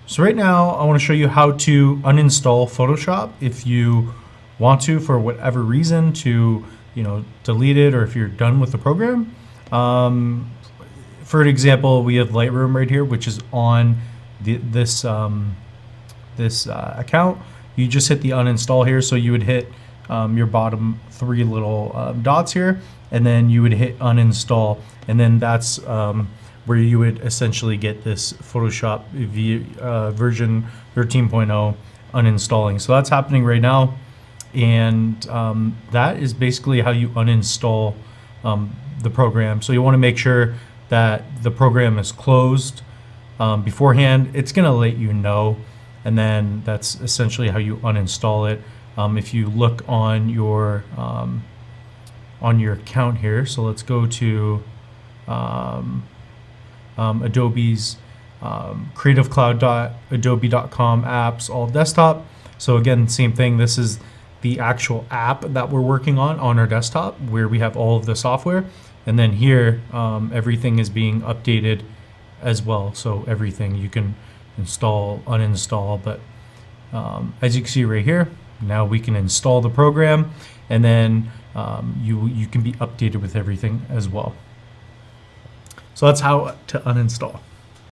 So right now I want to show you how to uninstall Photoshop if you want to, for whatever reason, to delete it, or if you're done with the program. For an example, we have Lightroom right here, which is on this account. You just hit the uninstall here, so you would hit your bottom three little dots here, and then you would hit uninstall, and then that's where you would essentially get this Photoshop version 13.0 uninstalling. So that's happening right now, and that is basically how you uninstall the program. So you want to make sure that the program is closed beforehand. It's going to let you know, and then that's essentially how you uninstall it. If you look on your account here, so let's go to Adobe's creativecloud.adobe.com apps, all desktop. So again, same thing. This is the actual app that we're working on our desktop, where we have all of the software. And then here, everything is being updated as well. So everything you can install, uninstall, but as you can see right here, now we can install the program, and then you can be updated with everything as well. So that's how to uninstall.